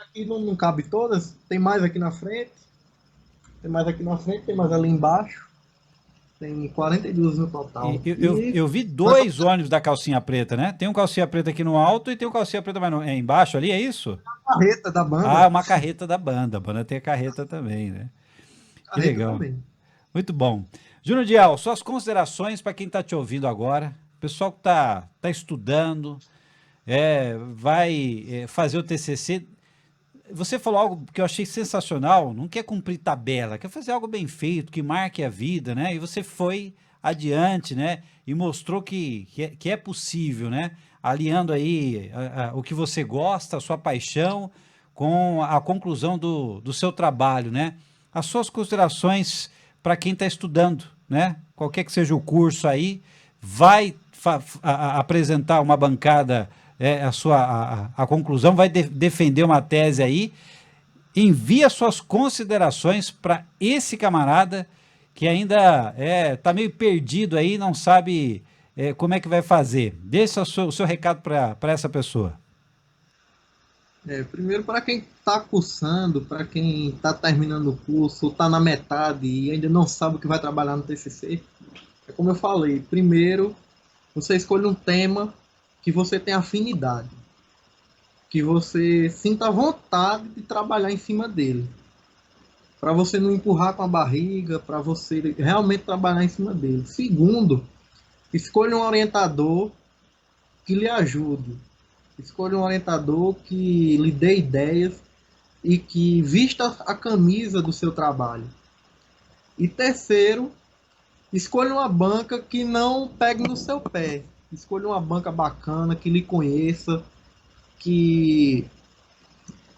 Speaker 3: Aqui não cabe todas, tem mais aqui na frente, tem mais ali embaixo. Tem 42 no total.
Speaker 2: Eu vi dois ônibus da Calcinha Preta, né? Tem um Calcinha Preta aqui no alto e tem um Calcinha Preta mais embaixo ali, é isso?
Speaker 3: Uma carreta da banda.
Speaker 2: Ah, uma carreta da banda. A banda tem a carreta também, né? Que legal. Também. Muito bom. Júnior Dial, suas considerações para quem está te ouvindo agora, pessoal que tá estudando, vai fazer o TCC. Você falou algo que eu achei sensacional, não quer cumprir tabela, quer fazer algo bem feito, que marque a vida, né? E você foi adiante, né? E mostrou que é possível, né? Aliando aí o que você gosta, a sua paixão, com a conclusão do seu trabalho, né? As suas considerações para quem está estudando, né? Qualquer que seja o curso aí, vai apresentar uma bancada... a conclusão, vai defender uma tese aí, envia suas considerações para esse camarada que ainda está meio perdido aí, não sabe como é que vai fazer. Deixa o seu recado para essa pessoa.
Speaker 3: Primeiro, para quem está cursando, para quem está terminando o curso, ou está na metade e ainda não sabe o que vai trabalhar no TCC, como eu falei, primeiro você escolhe um tema que você tem afinidade, que você sinta vontade de trabalhar em cima dele, para você não empurrar com a barriga, para você realmente trabalhar em cima dele. Segundo, escolha um orientador que lhe ajude, escolha um orientador que lhe dê ideias e que vista a camisa do seu trabalho. E terceiro, escolha uma banca que não pegue no seu pé. Escolha uma banca bacana, que lhe conheça, que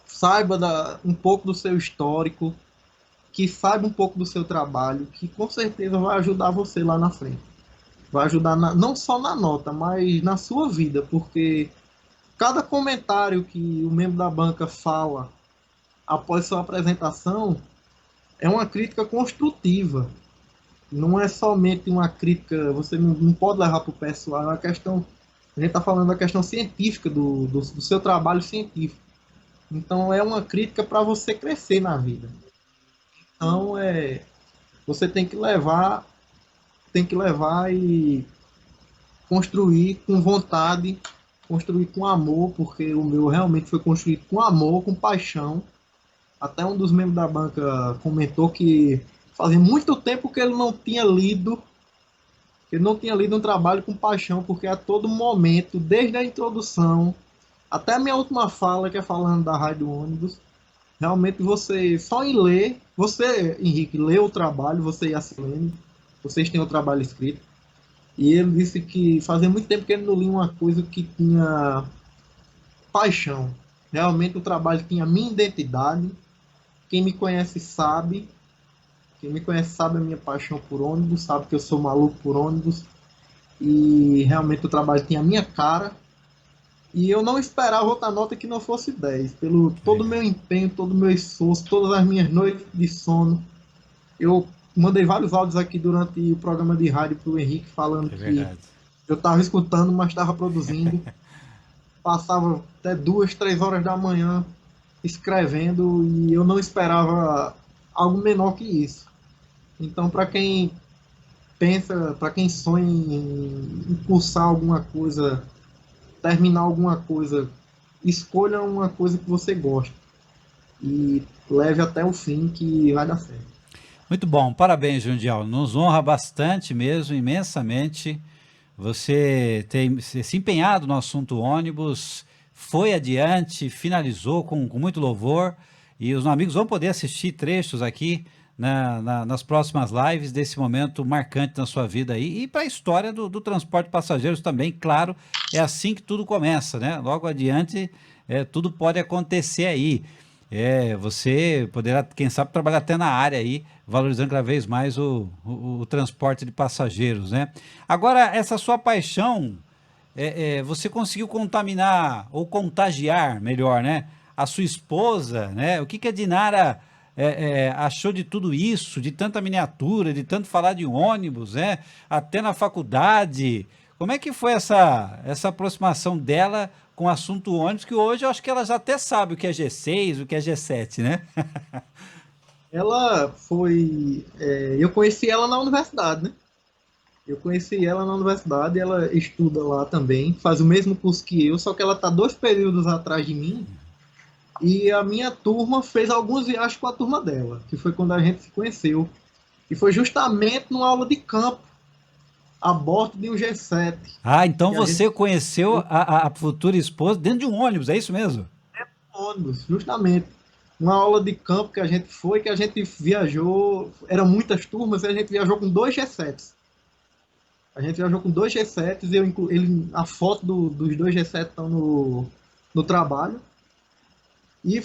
Speaker 3: saiba um pouco do seu histórico, que saiba um pouco do seu trabalho, que com certeza vai ajudar você lá na frente. Vai ajudar não só na nota, mas na sua vida, porque cada comentário que o membro da banca fala após sua apresentação é uma crítica construtiva. Não é somente uma crítica, você não pode levar para o pessoal, é uma questão, a gente está falando da questão científica, do seu trabalho científico. Então é uma crítica para você crescer na vida. Então você tem que levar e construir com vontade, construir com amor, porque o meu realmente foi construído com amor, com paixão. Até um dos membros da banca comentou que fazia muito tempo que ele não tinha lido um trabalho com paixão, porque a todo momento, desde a introdução até a minha última fala, que é falando da Rádio Ônibus, realmente você, só em ler, você, Henrique, leu o trabalho, você e a Silene, vocês têm o trabalho escrito, e ele disse que fazia muito tempo que ele não lia uma coisa que tinha paixão. Realmente o trabalho tinha a minha identidade. Quem me conhece sabe a minha paixão por ônibus, sabe que eu sou maluco por ônibus, e realmente o trabalho tinha a minha cara. E eu não esperava outra nota que não fosse 10. Pelo todo o meu empenho, todo o meu esforço, todas as minhas noites de sono. Eu mandei vários áudios aqui durante o programa de rádio para o Henrique, falando que eu estava escutando, mas estava produzindo. Passava até 2, 3 horas da manhã escrevendo, e eu não esperava algo menor que isso. Então, para quem pensa, para quem sonha em cursar alguma coisa, terminar alguma coisa, escolha uma coisa que você gosta e leve até o fim, que vai dar certo.
Speaker 2: Muito bom, parabéns, Jundial. Nos honra bastante mesmo, imensamente. Você tem se empenhado no assunto ônibus, foi adiante, finalizou com muito louvor, e os amigos vão poder assistir trechos aqui nas próximas lives desse momento marcante na sua vida aí, e para a história do transporte de passageiros também, claro, é assim que tudo começa, né? Logo adiante, tudo pode acontecer aí. Você poderá, quem sabe, trabalhar até na área aí, valorizando cada vez mais o transporte de passageiros, né? Agora, essa sua paixão, você conseguiu contaminar, ou contagiar, melhor, né? A sua esposa, né? O que a Dinara achou de tudo isso, de tanta miniatura, de tanto falar de ônibus, né? Até na faculdade. Como é que foi essa aproximação dela com o assunto ônibus, que hoje eu acho que ela já até sabe o que é G6, o que é G7, né?
Speaker 3: Ela foi... eu conheci ela na universidade, né? Ela estuda lá também, faz o mesmo curso que eu, só que ela está 2 períodos atrás de mim, e a minha turma fez algumas viagens com a turma dela, que foi quando a gente se conheceu, e foi justamente numa aula de campo, a bordo de um G7.
Speaker 2: Ah, então você conheceu a futura esposa dentro de um ônibus, é isso mesmo?
Speaker 3: Ônibus, justamente. Uma aula de campo que a gente viajou, eram muitas turmas, e a gente viajou com 2 G7s. A foto dos 2 G7 estão no trabalho. E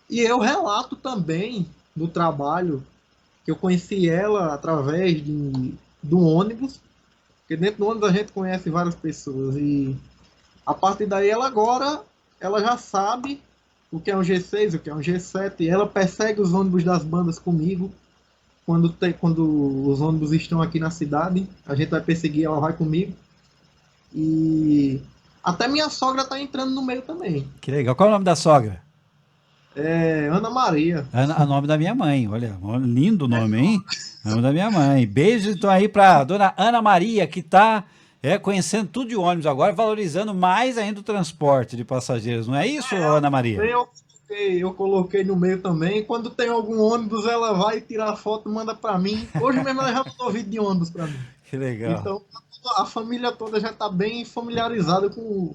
Speaker 3: eu relato também no trabalho que eu conheci ela através do ônibus, porque dentro do ônibus a gente conhece várias pessoas, e a partir daí ela já sabe o que é um G6, o que é um G7, e ela persegue os ônibus das bandas comigo. Quando os ônibus estão aqui na cidade, a gente vai perseguir, ela vai comigo. E até minha sogra está entrando no meio também.
Speaker 2: Que legal. Qual é o nome da sogra?
Speaker 3: Ana Maria.
Speaker 2: O nome da minha mãe, olha, lindo nome, hein? Nome da minha mãe. Beijo então aí para dona Ana Maria, que está conhecendo tudo de ônibus agora, valorizando mais ainda o transporte de passageiros. Não é isso, Ana Maria?
Speaker 3: Eu coloquei no meio também. Quando tem algum ônibus, ela vai tirar foto e manda para mim. Hoje mesmo ela já mandou vídeo de ônibus para mim.
Speaker 2: Que legal.
Speaker 3: Então, a família toda já está bem familiarizada com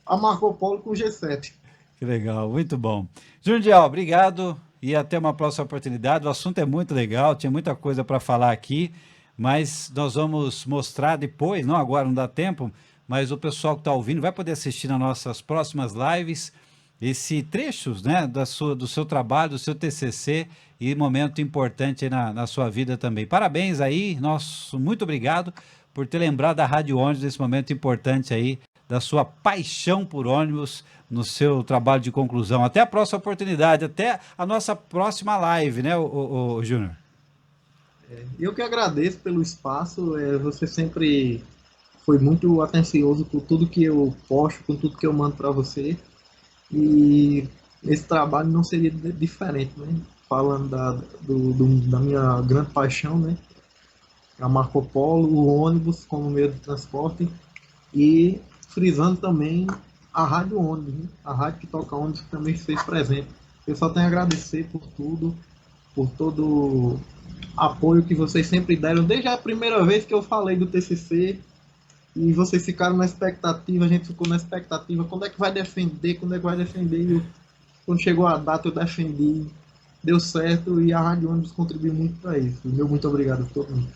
Speaker 3: a Marco Polo, com o G7.
Speaker 2: Que legal, muito bom. Jundial, obrigado e até uma próxima oportunidade. O assunto é muito legal, tinha muita coisa para falar aqui, mas nós vamos mostrar depois, não agora, não dá tempo, mas o pessoal que está ouvindo vai poder assistir nas nossas próximas lives esse trechos, né, do seu trabalho, do seu TCC e momento importante aí na sua vida também. Parabéns aí, muito obrigado por ter lembrado da Rádio Ônibus nesse momento importante aí, da sua paixão por ônibus no seu trabalho de conclusão. Até a próxima oportunidade, até a nossa próxima live, né, o Júnior?
Speaker 3: Eu que agradeço pelo espaço, você sempre foi muito atencioso com tudo que eu posto, com tudo que eu mando para você, e esse trabalho não seria diferente, né? Falando da minha grande paixão, né? A Marco Polo, o ônibus como meio de transporte, e frisando também a Rádio Ônibus, né? A rádio que toca ônibus que também se fez presente. Eu só tenho a agradecer por tudo, por todo apoio que vocês sempre deram, desde a primeira vez que eu falei do TCC, e vocês ficaram na expectativa, a gente ficou na expectativa, quando é que vai defender, e quando chegou a data eu defendi, deu certo, e a Rádio Ônibus contribuiu muito para isso. Meu muito obrigado a todo mundo.